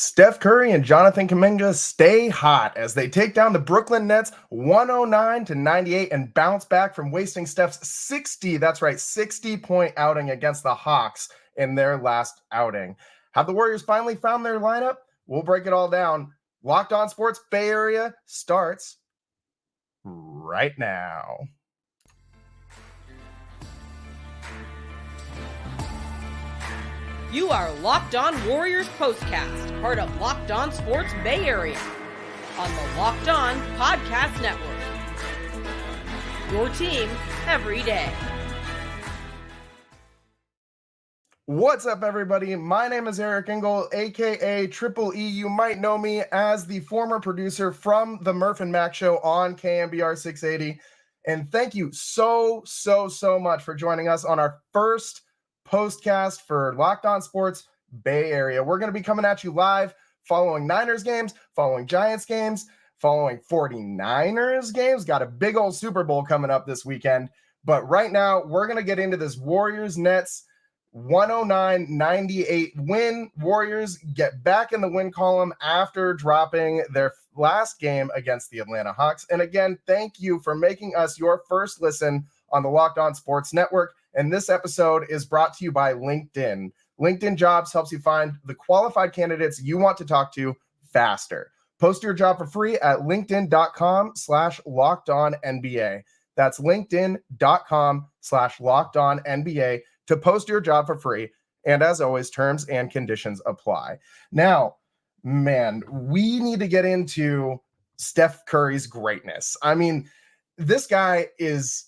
Steph Curry and Johnathan Kuminga stay hot as they take down the Brooklyn Nets 109-98 and bounce back from wasting Steph's 60-point outing against the Hawks in their last outing. Have the Warriors finally found their lineup? We'll break it all down. Locked On Sports Bay Area starts right now. You are Locked On Warriors POSTCAST, part of Locked On Sports Bay Area, on the Locked On Podcast Network. Your team every day. What's up, everybody? My name is Eric Engel, aka Triple E. You might know me as the former producer from the Murph and Mac Show on KMBR 680. And thank you so much for joining us on our first postcast for Locked On Sports Bay Area. We're going to be coming at you live following Niners games, following Giants games, following 49ers games. Got a big old Super Bowl coming up this weekend. But right now, we're going to get into this Warriors-Nets 109-98 win. Warriors get back in the win column after dropping their last game against the Atlanta Hawks. And again, thank you for making us your first listen on the Locked On Sports Network. And this episode is brought to you by LinkedIn. LinkedIn Jobs helps you find the qualified candidates you want to talk to faster. Post your job for free at linkedin.com/lockedonnba. That's linkedin.com/lockedonnba to post your job for free. And as always, terms and conditions apply. Now, man, we need to get into Steph Curry's greatness. I mean, this guy is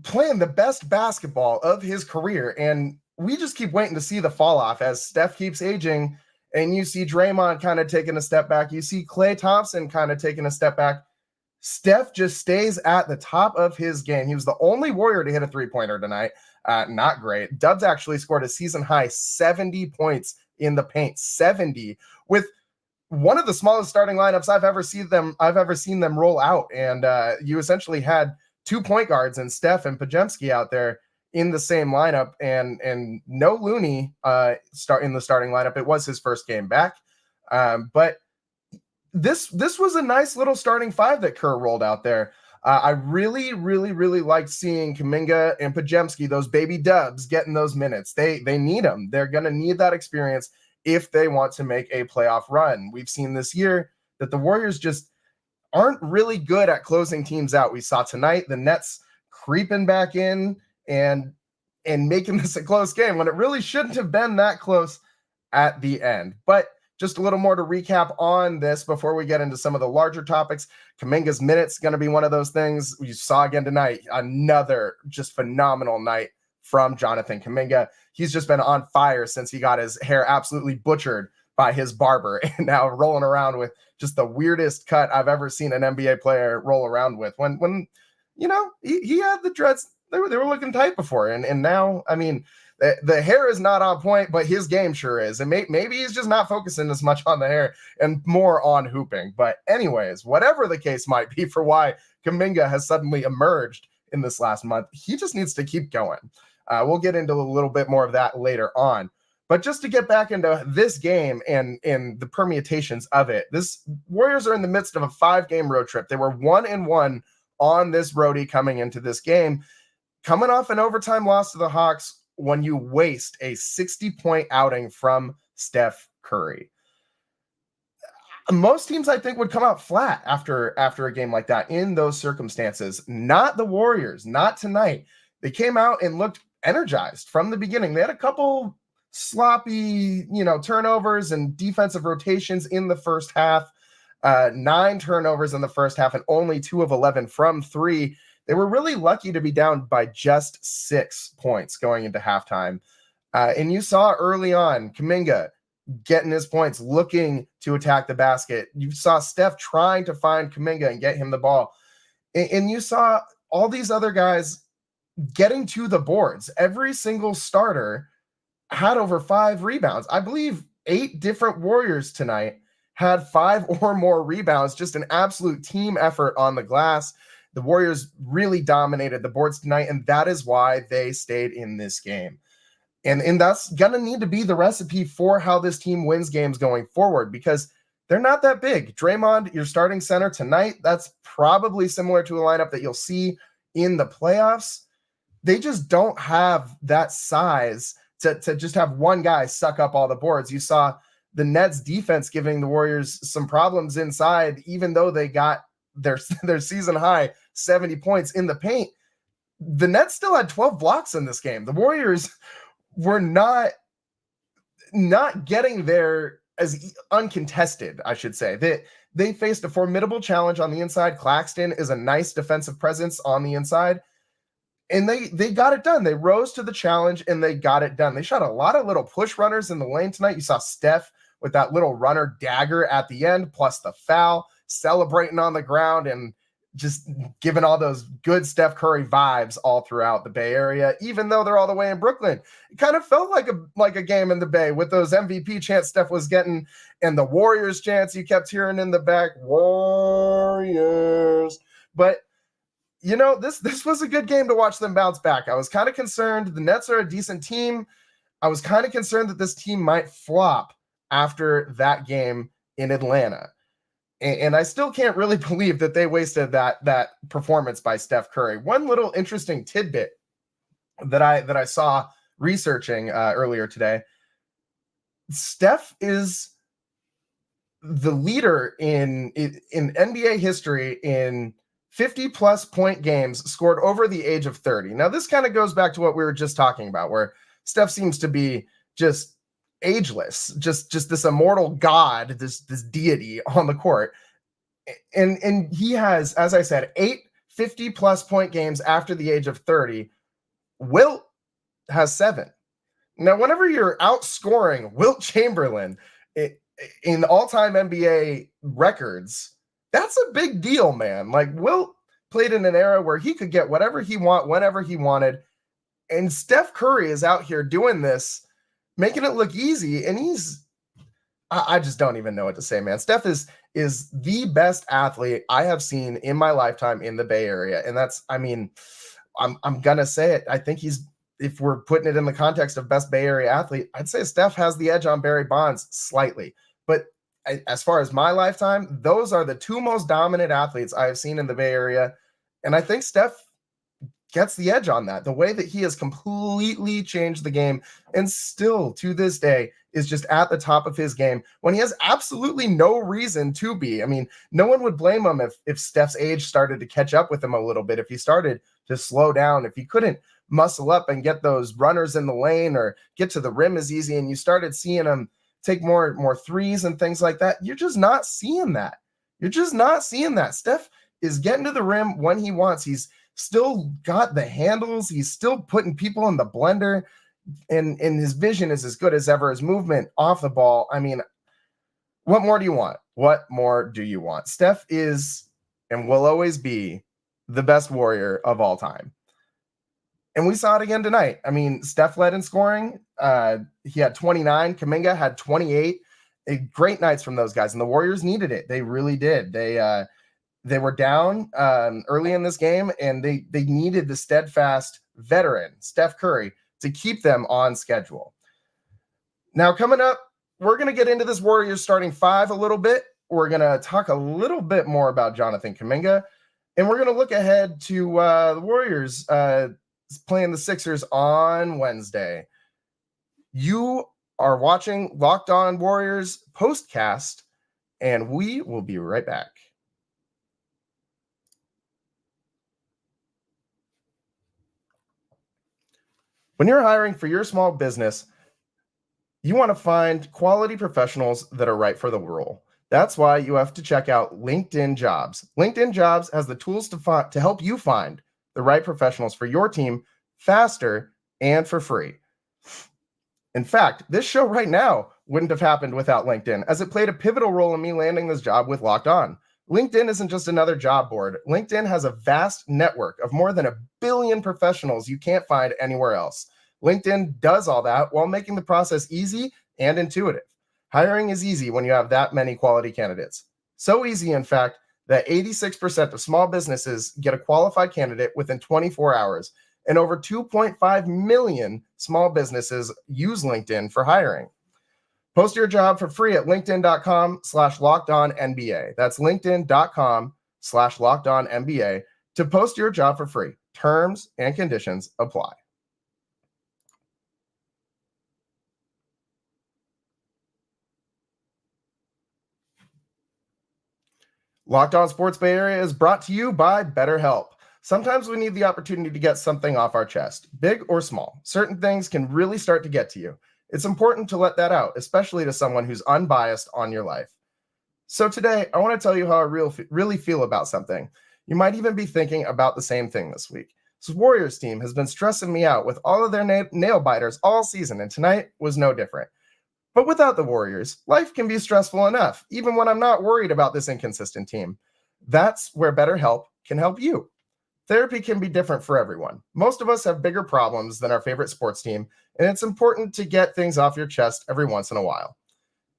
playing the best basketball of his career, and we just keep waiting to see the fall off as Steph keeps aging, and you see Draymond kind of taking a step back. You see Klay Thompson kind of taking a step back. Steph just stays at the top of his game. He was the only Warrior to hit a three-pointer tonight. Not great. Dubs actually scored a season-high 70 points in the paint, 70, with one of the smallest starting lineups I've ever seen them roll out. And you essentially had 2 point guards and Steph and Podziemski out there in the same lineup, and no Looney in the starting lineup. It was his first game back. But this was a nice little starting five that Kerr rolled out there. I really liked seeing Kuminga and Podziemski, those baby Dubs, getting those minutes. They need them. They're going to need that experience if they want to make a playoff run. We've seen this year that the Warriors just aren't really good at closing teams out. We saw tonight the Nets creeping back in and making this a close game when it really shouldn't have been that close at the end. But just a little more to recap on this before we get into some of the larger topics. Kuminga's minutes going to be one of those things we saw again tonight. Another just phenomenal night from Johnathan Kuminga. He's just been on fire since he got his hair absolutely butchered by his barber, and now rolling around with just the weirdest cut I've ever seen an NBA player roll around with. When you know, he had the dreads, they were looking tight before, and now, I mean, the hair is not on point, but his game sure is. And maybe he's just not focusing as much on the hair and more on hooping. But anyways, whatever the case might be for why Kuminga has suddenly emerged in this last month, he just needs to keep going. We'll get into a little bit more of that later on. But just to get back into this game and the permutations of it, this Warriors are in the midst of a 5-game road trip. They were 1-1 on this roadie coming into this game, coming off an overtime loss to the Hawks when you waste a 60-point outing from Steph Curry. Most teams, I think, would come out flat after a game like that in those circumstances. Not the Warriors, not tonight. They came out and looked energized from the beginning. They had a couple sloppy, turnovers and defensive rotations in the first half, 9 turnovers in the first half, and only 2 of 11 from 3. They were really lucky to be down by just 6 points going into halftime. And you saw early on Kuminga getting his points, looking to attack the basket. You saw Steph trying to find Kuminga and get him the ball. And you saw all these other guys getting to the boards. Every single starter had over 5 rebounds. I believe 8 different Warriors tonight had 5 or more rebounds, just an absolute team effort on the glass. The Warriors really dominated the boards tonight, and that is why they stayed in this game. And that's going to need to be the recipe for how this team wins games going forward, because they're not that big. Draymond, your starting center tonight, that's probably similar to a lineup that you'll see in the playoffs. They just don't have that size to just have one guy suck up all the boards. You saw the Nets defense giving the Warriors some problems inside, even though they got their season high 70 points in the paint. The Nets still had 12 blocks in this game. The Warriors were not getting there as uncontested, I should say. They faced a formidable challenge on the inside. Claxton is a nice defensive presence on the inside, and they got it done. They rose to the challenge, and they got it done. They shot a lot of little push runners in the lane tonight. You saw Steph with that little runner dagger at the end, plus the foul, celebrating on the ground, and just giving all those good Steph Curry vibes all throughout the Bay Area, even though they're all the way in Brooklyn. It kind of felt like a game in the Bay with those MVP chants Steph was getting and the Warriors chants you kept hearing in the back, Warriors. But, you know, this was a good game to watch them bounce back. I was kind of concerned. The Nets are a decent team. I was kind of concerned that this team might flop after that game in Atlanta. And I still can't really believe that they wasted that performance by Steph Curry. One little interesting tidbit that I saw researching earlier today: Steph is the leader in NBA history in 50-plus point games scored over the age of 30. Now, this kind of goes back to what we were just talking about, where Steph seems to be just ageless, just this immortal god, this deity on the court. And he has, as I said, 8 50-plus point games after the age of 30. Wilt has 7. Now, whenever you're outscoring Wilt Chamberlain in all-time NBA records, that's a big deal, man. Like, Wilt played in an era where he could get whatever he wanted, whenever he wanted. And Steph Curry is out here doing this, making it look easy, and I just don't even know what to say, man. Steph is the best athlete I have seen in my lifetime in the Bay Area, and that's, I mean, I'm gonna say it. I think if we're putting it in the context of best Bay Area athlete, I'd say Steph has the edge on Barry Bonds slightly. But as far as my lifetime, those are the two most dominant athletes I have seen in the Bay Area, and I think Steph gets the edge on that. The way that he has completely changed the game and still to this day is just at the top of his game when he has absolutely no reason to be. I mean, no one would blame him if Steph's age started to catch up with him a little bit, if he started to slow down, if he couldn't muscle up and get those runners in the lane or get to the rim as easy, and you started seeing him take more threes and things like that. You're just not seeing that. You're just not seeing that. Steph is getting to the rim when he wants. He's still got the handles. He's still putting people in the blender, and his vision is as good as ever. His movement off the ball. I mean, what more do you want? What more do you want? Steph is and will always be the best Warrior of all time. And we saw it again tonight. I mean, Steph led in scoring. He had 29. Kuminga had 28. Great nights from those guys, and the Warriors needed it. They really did. They were down early in this game, and they needed the steadfast veteran, Steph Curry, to keep them on schedule. Now, coming up, we're going to get into this Warriors starting 5 a little bit. We're going to talk a little bit more about Johnathan Kuminga, and we're going to look ahead to the Warriors playing the Sixers on Wednesday. You are watching Locked On Warriors POSTCAST, and we will be right back. When you're hiring for your small business, you want to find quality professionals that are right for the role. That's why you have to check out LinkedIn Jobs. LinkedIn Jobs has the tools to help you find the right professionals for your team faster and for free. In fact, this show right now wouldn't have happened without LinkedIn, as it played a pivotal role in me landing this job with Locked On. LinkedIn isn't just another job board. LinkedIn has a vast network of more than 1 billion professionals you can't find anywhere else. LinkedIn does all that while making the process easy and intuitive. Hiring is easy when you have that many quality candidates. So easy, in fact, that 86% of small businesses get a qualified candidate within 24 hours. and over 2.5 million small businesses use LinkedIn for hiring. Post your job for free at linkedin.com/lockedonnba. That's linkedin.com/lockedonnba to post your job for free. Terms and conditions apply. Locked On Sports Bay Area is brought to you by BetterHelp. Sometimes we need the opportunity to get something off our chest, big or small. Certain things can really start to get to you. It's important to let that out, especially to someone who's unbiased on your life. So today, I want to tell you how I really feel about something. You might even be thinking about the same thing this week. This Warriors team has been stressing me out with all of their nail biters all season, and tonight was no different. But without the Warriors, life can be stressful enough, even when I'm not worried about this inconsistent team. That's where BetterHelp can help you. Therapy can be different for everyone. Most of us have bigger problems than our favorite sports team, and it's important to get things off your chest every once in a while.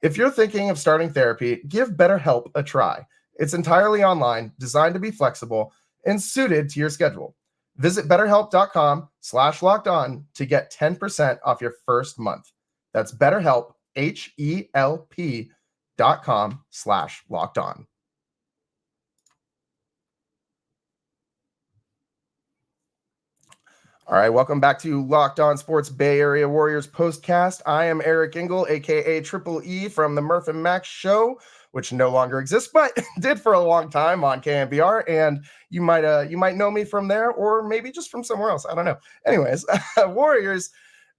If you're thinking of starting therapy, give BetterHelp a try. It's entirely online, designed to be flexible, and suited to your schedule. Visit BetterHelp.com/lockedon to get 10% off your first month. That's BetterHelp, HELP.com/lockedon. All right, welcome back to Locked On Sports Bay Area Warriors Postcast. I am Eric Engel, a.k.a. Triple E from the Murph and Max Show, which no longer exists, but did for a long time on KNBR, and you might know me from there, or maybe just from somewhere else. I don't know. Anyways, Warriors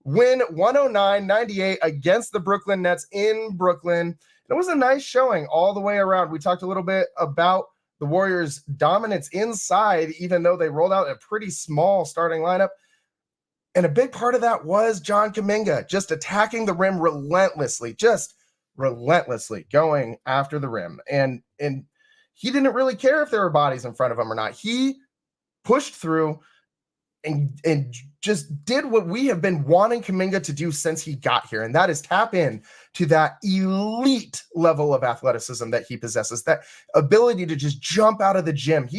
win 109-98 against the Brooklyn Nets in Brooklyn. It was a nice showing all the way around. We talked a little bit about the Warriors' dominance inside, even though they rolled out a pretty small starting lineup. And a big part of that was John Kuminga just attacking the rim relentlessly, going after the rim. And he didn't really care if there were bodies in front of him or not. He pushed through and just did what we have been wanting Kuminga to do since he got here, and that is tap in to that elite level of athleticism that he possesses, that ability to just jump out of the gym.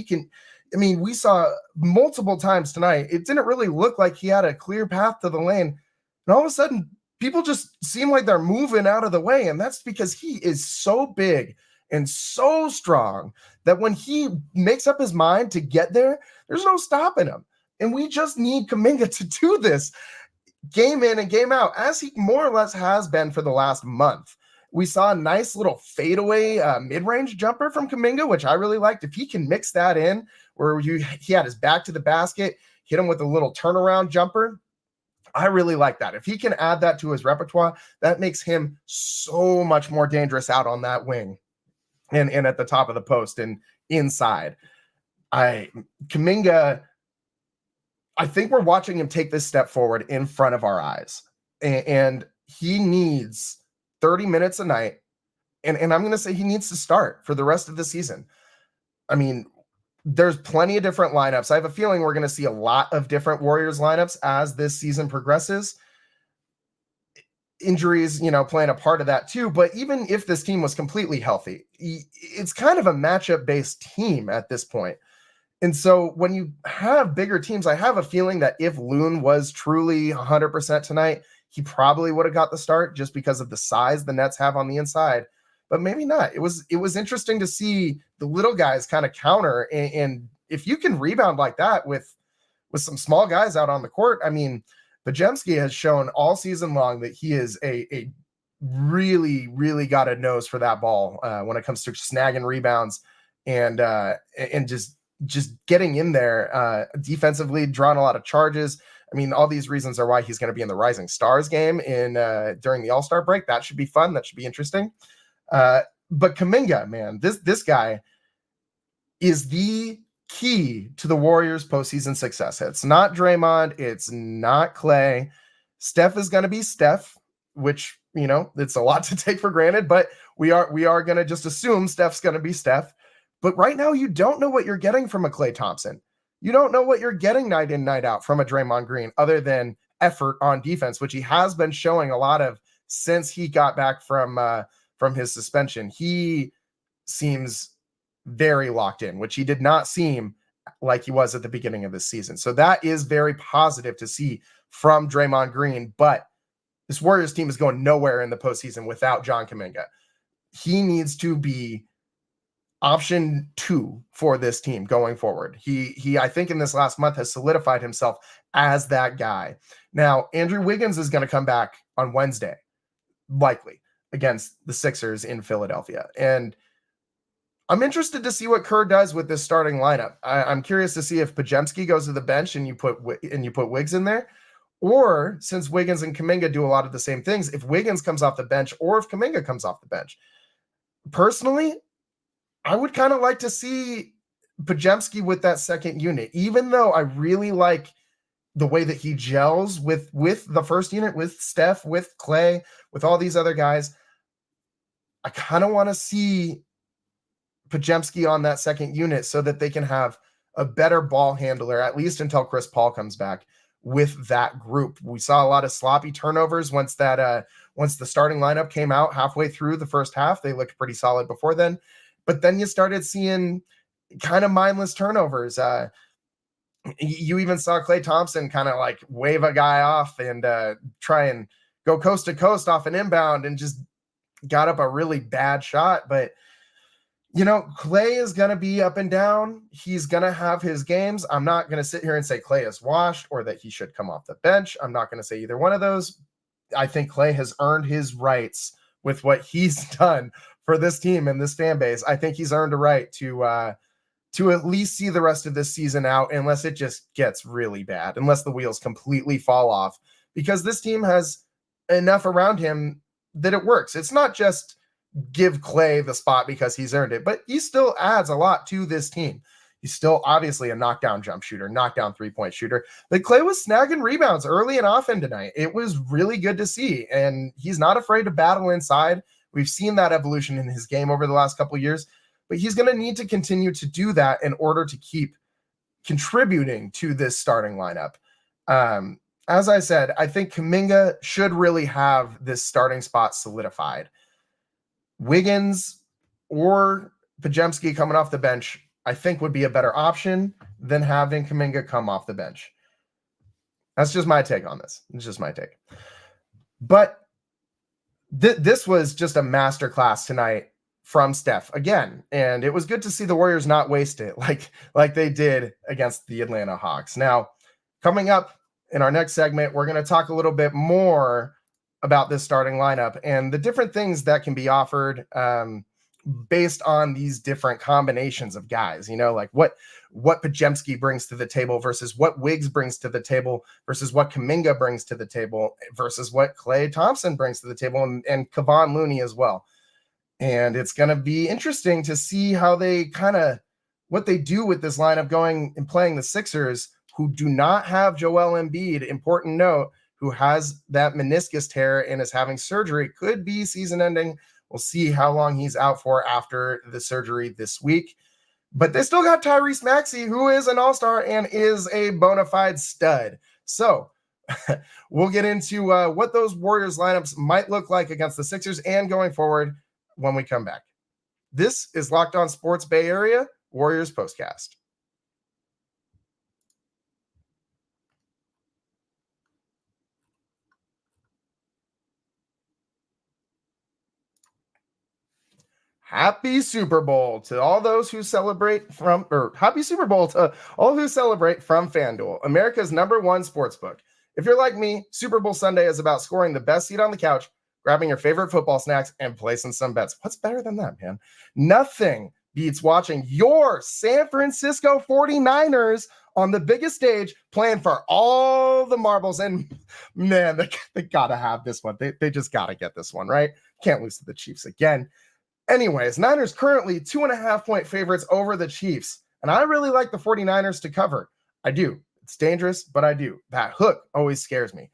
We saw multiple times tonight, it didn't really look like he had a clear path to the lane, and all of a sudden, people just seem like they're moving out of the way, and that's because he is so big and so strong that when he makes up his mind to get there, there's no stopping him. And we just need Kuminga to do this game in and game out, as he more or less has been for the last month. We saw a nice little fadeaway mid-range jumper from Kuminga, which I really liked. If he can mix that in, where he had his back to the basket, hit him with a little turnaround jumper, I really like that. If he can add that to his repertoire, that makes him so much more dangerous out on that wing and at the top of the post and inside. Kuminga, I think we're watching him take this step forward in front of our eyes, and he needs 30 minutes a night. And I'm going to say he needs to start for the rest of the season. I mean, there's plenty of different lineups. I have a feeling we're going to see a lot of different Warriors lineups as this season progresses. Injuries, playing a part of that too. But even if this team was completely healthy, it's kind of a matchup based team at this point. And so when you have bigger teams, I have a feeling that if Loon was truly 100% tonight, he probably would have got the start just because of the size the Nets have on the inside, but maybe not. It was interesting to see the little guys kind of counter. And if you can rebound like that with some small guys out on the court, I mean, Bajemski has shown all season long that he is a really, really got a nose for that ball when it comes to snagging rebounds and just getting in there defensively, drawing a lot of charges. I mean, all these reasons are why he's going to be in the Rising Stars game during the All-Star break. That should be fun. That should be interesting. But Kuminga, man, this guy is the key to the Warriors' postseason success. It's not Draymond. It's not Klay. Steph is going to be Steph, which, it's a lot to take for granted, but we are going to just assume Steph's going to be Steph. But right now, you don't know what you're getting from a Klay Thompson. You don't know what you're getting night in, night out from a Draymond Green, other than effort on defense, which he has been showing a lot of since he got back from his suspension. He seems very locked in, which he did not seem like he was at the beginning of this season. So that is very positive to see from Draymond Green, but this Warriors team is going nowhere in the postseason without John Kuminga. He needs to be option 2 for this team going forward. He I think in this last month has solidified himself as that guy. Now, Andrew Wiggins is going to come back on Wednesday, likely, against the Sixers in Philadelphia. And I'm interested to see what Kerr does with this starting lineup. I'm curious to see if Podziemski goes to the bench and you put Wiggs in there, or since Wiggins and Kuminga do a lot of the same things, if Wiggins comes off the bench or if Kuminga comes off the bench. Personally, I would kind of like to see Podziemski with that second unit, even though I really like the way that he gels with the first unit, with Steph, with Klay, with all these other guys. I kind of want to see Podziemski on that second unit so that they can have a better ball handler, at least until Chris Paul comes back with that group. We saw a lot of sloppy turnovers once the starting lineup came out halfway through the first half. They looked pretty solid before then. But then you started seeing kind of mindless turnovers. You even saw Klay Thompson kind of like wave a guy off and try and go coast to coast off an inbound and just got up a really bad shot. But, Klay is going to be up and down. He's going to have his games. I'm not going to sit here and say Klay is washed or that he should come off the bench. I'm not going to say either one of those. I think Klay has earned his rights with what he's done for this team and this fan base. I think he's earned a right to at least see the rest of this season out, unless it just gets really bad, unless the wheels completely fall off, because this team has enough around him that it works. It's not just give Klay the spot because he's earned it, but he still adds a lot to this team. He's still obviously a knockdown jump shooter, knockdown 3-point shooter. But Klay was snagging rebounds early and often tonight. It was really good to see, and he's not afraid to battle inside. We've seen that evolution in his game over the last couple of years, but he's going to need to continue to do that in order to keep contributing to this starting lineup. As I said, I think Kuminga should really have this starting spot solidified. Wiggins or Podziemski coming off the bench, I think would be a better option than having Kuminga come off the bench. That's just my take on this. It's just my take. But this was just a masterclass tonight from Steph again, and it was good to see the Warriors not waste it like they did against the Atlanta Hawks. Now, coming up in our next segment, we're going to talk a little bit more about this starting lineup and the different things that can be offered based on these different combinations of guys, like what Podziemski brings to the table versus what Wiggs brings to the table versus what Kuminga brings to the table versus what Klay Thompson brings to the table and Kevon Looney as well. And it's going to be interesting to see how they what they do with this lineup going and playing the Sixers, who do not have Joel Embiid, important note, who has that meniscus tear and is having surgery, could be season ending. We'll see how long he's out for after the surgery this week. But they still got Tyrese Maxey, who is an all-star and is a bona fide stud. So we'll get into what those Warriors lineups might look like against the Sixers and going forward when we come back. This is Locked On Sports Bay Area, Warriors Postcast. Happy Super Bowl to all those who celebrate Happy Super Bowl to all who celebrate from FanDuel, America's #1 sportsbook. If you're like me, Super Bowl Sunday is about scoring the best seat on the couch, grabbing your favorite football snacks, and placing some bets. What's better than that, man? Nothing beats watching your San Francisco 49ers on the biggest stage, playing for all the marbles. And man, they got to have this one. They just got to get this one, right? Can't lose to the Chiefs again. Anyways, Niners currently 2.5-point favorites over the Chiefs. And I really like the 49ers to cover. I do. It's dangerous, but I do. That hook always scares me.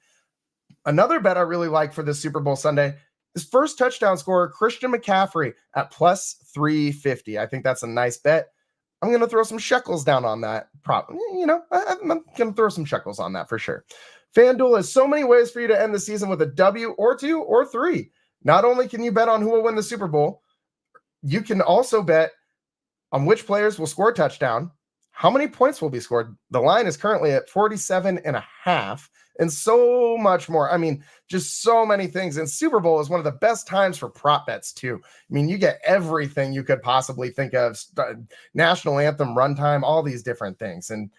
Another bet I really like for this Super Bowl Sunday is first touchdown scorer Christian McCaffrey at plus 350. I think that's a nice bet. I'm going to throw some shekels down on that. I'm going to throw some shekels on that for sure. FanDuel has so many ways for you to end the season with a W or 2 or 3. Not only can you bet on who will win the Super Bowl, you can also bet on which players will score a touchdown, how many points will be scored? The line is currently at 47.5, and so much more. I mean, just so many things. And Super Bowl is one of the best times for prop bets too. I mean, you get everything you could possibly think of, national anthem, runtime, all these different things. And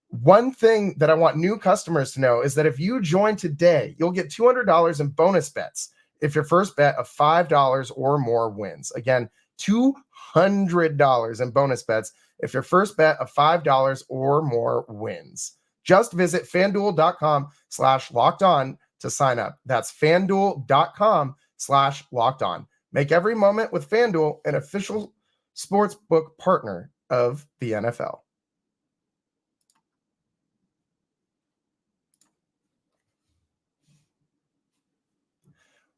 one thing that I want new customers to know is that if you join today, you'll get $200 in bonus bets if your first bet of $5 or more wins. Again, $200 in bonus bets if your first bet of $5 or more wins. Just visit FanDuel.com/lockedon to sign up. That's FanDuel.com/lockedon. Make every moment with FanDuel, an official sportsbook partner of the NFL.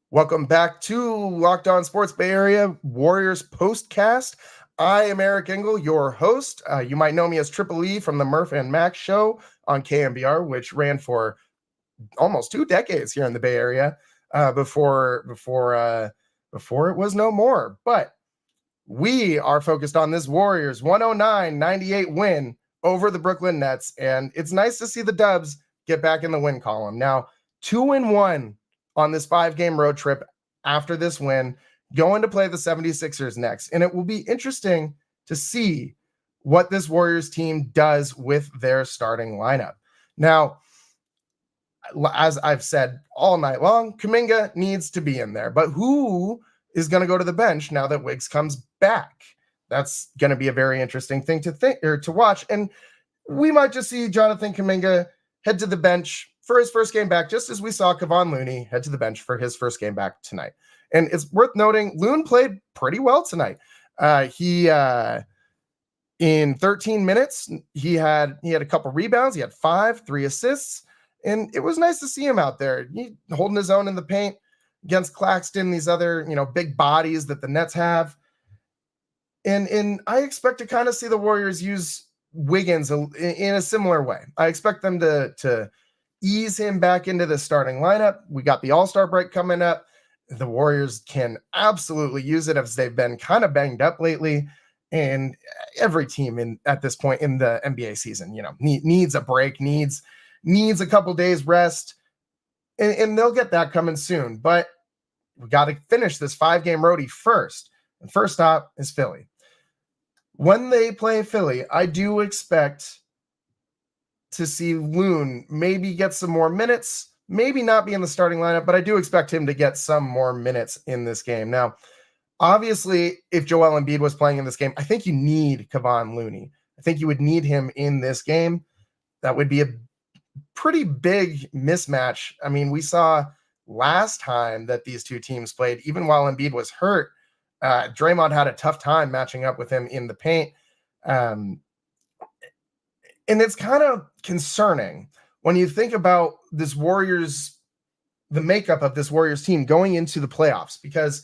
Welcome back to Locked On Sports Bay Area Warriors Postcast. I am Eric Engel, your host. You might know me as Triple E from the Murph and Max show on KMBR, which ran for almost 2 decades here in the Bay Area before it was no more. But we are focused on this Warriors 109-98 win over the Brooklyn Nets, and it's nice to see the Dubs get back in the win column. Now, 2-1 on this 5-game road trip after this win, going to play the 76ers next. And it will be interesting to see what this Warriors team does with their starting lineup. Now, as I've said all night long, Kuminga needs to be in there. But who is going to go to the bench now that Wiggs comes back? That's going to be a very interesting thing to think or to watch. And we might just see Johnathan Kuminga head to the bench for his first game back, just as we saw Kevon Looney head to the bench for his first game back tonight. And it's worth noting, Loon played pretty well tonight. In 13 minutes, he had a couple rebounds. He had 3 assists, and it was nice to see him out there holding his own in the paint against Claxton, these other, big bodies that the Nets have. And I expect to kind of see the Warriors use Wiggins in a similar way. I expect them to ease him back into the starting lineup. We got the All-Star break coming up. The Warriors can absolutely use it as they've been kind of banged up lately. And every team at this point in the NBA season, needs a break, needs a couple days rest, and they'll get that coming soon. But we got to finish this 5-game roadie first. And first stop is Philly. When they play Philly, I do expect to see Loon maybe get some more minutes, maybe not be in the starting lineup, but I do expect him to get some more minutes in this game. Now, obviously, if Joel Embiid was playing in this game, I think you need Kevon Looney. I think you would need him in this game. That would be a pretty big mismatch. I mean, we saw last time that these two teams played, even while Embiid was hurt, Draymond had a tough time matching up with him in the paint. And it's kind of concerning when you think about this Warriors, the makeup of this Warriors team going into the playoffs, because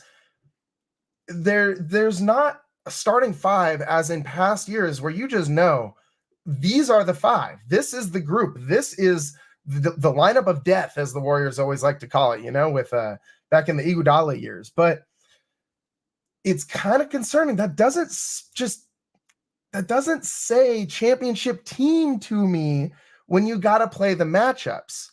there's not a starting 5 as in past years where you just know these are the 5. This is the group. This is the lineup of death, as the Warriors always like to call it, with back in the Iguodala years. But it's kind of concerning. That doesn't say championship team to me when you got to play the matchups.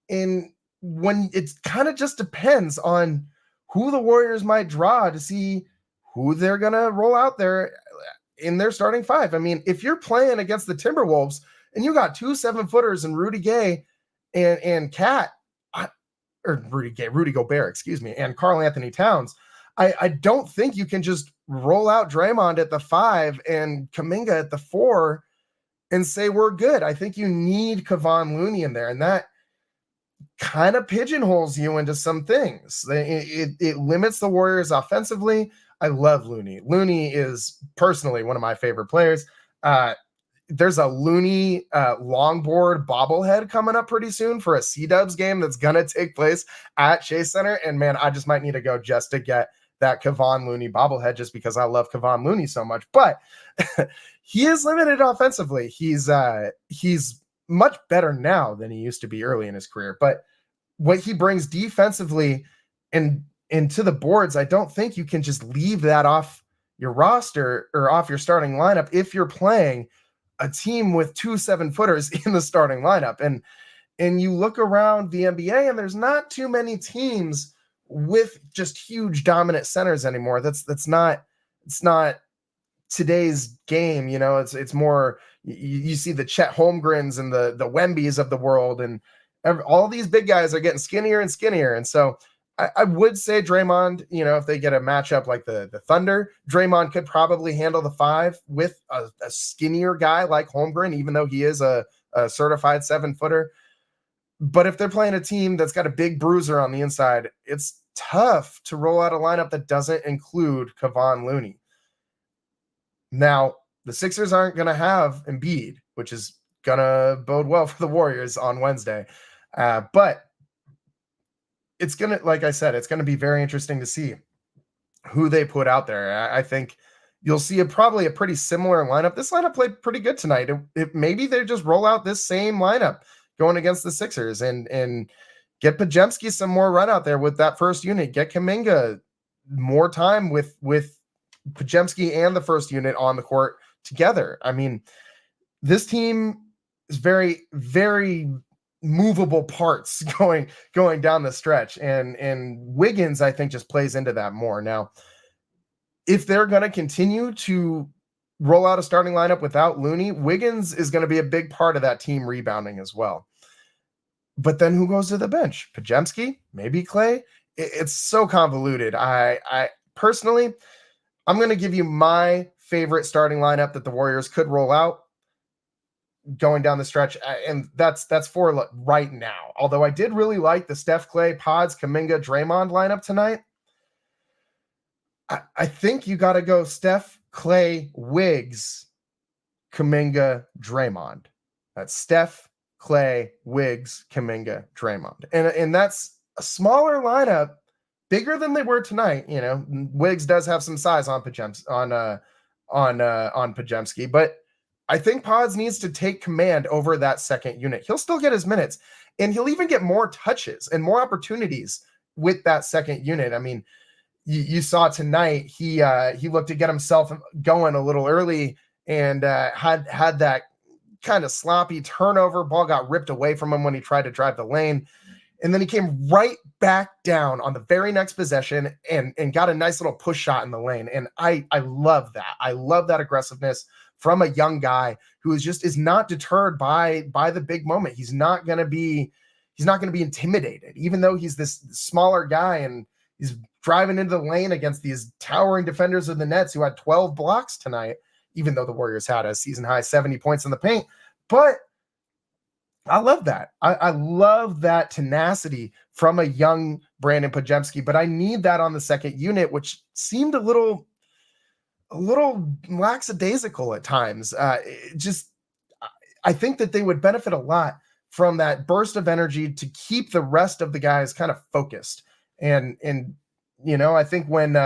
And when it kind of just depends on who the Warriors might draw to see who they're going to roll out there in their starting 5. I mean, if you're playing against the Timberwolves and you got 2 7-footers and Rudy Gay and Rudy Gobert, and Karl Anthony Towns, I don't think you can just roll out Draymond at the 5 and Kuminga at the 4 and say we're good. I think you need Kevon Looney in there, and that kind of pigeonholes you into some things. It limits the Warriors offensively. I love Looney. Looney is personally one of my favorite players. There's a Looney longboard bobblehead coming up pretty soon for a C-Dubs game that's going to take place at Chase Center. And man, I just might need to go just to get that Kevon Looney bobblehead, just because I love Kevon Looney so much. But he is limited offensively. He's much better now than he used to be early in his career. But what he brings defensively and into the boards, I don't think you can just leave that off your roster or off your starting lineup if you're playing a team with 2 7-footers in the starting lineup. And you look around the NBA and there's not too many teams with just huge dominant centers anymore. It's not today's game. It's more, you see the Chet Holmgrens and the Wembys of the world, and all these big guys are getting skinnier and skinnier. And so I would say Draymond, if they get a matchup like the Thunder, Draymond could probably handle the 5 with a skinnier guy like Holmgren, even though he is a certified 7-footer. But if they're playing a team that's got a big bruiser on the inside, it's tough to roll out a lineup that doesn't include Kevon Looney. Now, the Sixers aren't going to have Embiid, which is going to bode well for the Warriors on Wednesday. But it's going to, like I said, it's going to be very interesting to see who they put out there. I think you'll see probably a pretty similar lineup. This lineup played pretty good tonight. Maybe they just roll out this same lineup going against the Sixers and get Podziemski some more run out there with that first unit. Get Kuminga more time with Podziemski and the first unit on the court together. I mean, this team is very, very movable parts going down the stretch, and Wiggins, I think, just plays into that more. Now, if they're going to continue to roll out a starting lineup without Looney, Wiggins is going to be a big part of that team rebounding as well. But then who goes to the bench? Podziemski? Maybe Klay? It's so convoluted. I personally, I'm going to give you my favorite starting lineup that the Warriors could roll out going down the stretch, and that's for right now. Although I did really like the Steph, Klay, Pods, Kuminga, Draymond lineup tonight. I think you got to go Steph, Klay, Wiggs, Kuminga, Draymond. That's Steph, Klay, Wiggs, Kuminga, Draymond, and that's a smaller lineup, bigger than they were tonight. Wiggs does have some size on Podziemski, but I think Pods needs to take command over that second unit. He'll still get his minutes, and he'll even get more touches and more opportunities with that second unit. I mean, you saw tonight, he looked to get himself going a little early and had that kind of sloppy turnover. Ball got ripped away from him when he tried to drive the lane. And then he came right back down on the very next possession and got a nice little push shot in the lane. And I love that. I love that aggressiveness from a young guy who is not deterred by the big moment. He's not going to be intimidated, even though he's this smaller guy and he's driving into the lane against these towering defenders of the Nets who had 12 blocks tonight, even though the Warriors had a season high 70 points in the paint. But I love that. I love that tenacity from a young Brandon Podziemski, but I need that on the second unit, which seemed a little lackadaisical at times. I think that they would benefit a lot from that burst of energy to keep the rest of the guys kind of focused. And I think when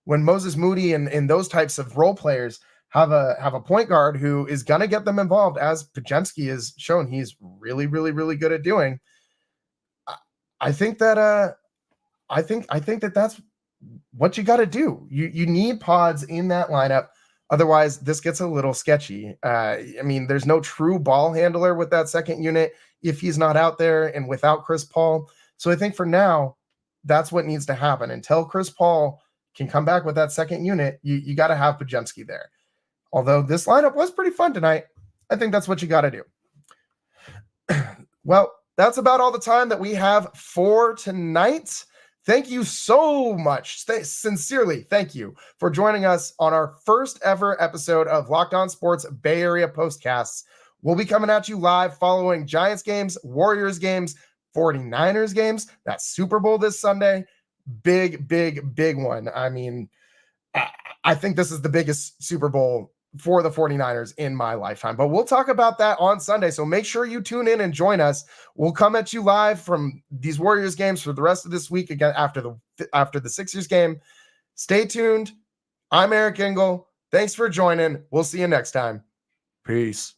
Moses Moody and those types of role players have a point guard who is going to get them involved, as Podziemski has shown he's really, really, really good at doing, I think that that's what you got to do. You need Pods in that lineup. Otherwise, this gets a little sketchy. I mean, there's no true ball handler with that second unit if he's not out there and without Chris Paul. So I think for now, that's what needs to happen. Until Chris Paul can come back with that second unit, you got to have Podziemski there. Although this lineup was pretty fun tonight, I think that's what you got to do. Well, that's about all the time that we have for tonight. Thank you so much. Sincerely, thank you for joining us on our first ever episode of Locked On Sports Bay Area Postcasts. We'll be coming at you live following Giants games, Warriors games, 49ers games. That's Super Bowl this Sunday. Big, big, big one. I mean, I think this is the biggest Super Bowl for the 49ers in my lifetime, but we'll talk about that on Sunday. So make sure you tune in and join us. We'll come at you live from these Warriors games for the rest of this week again after the Sixers game. Stay tuned. I'm Eric Engel. Thanks for joining. We'll see you next time. Peace.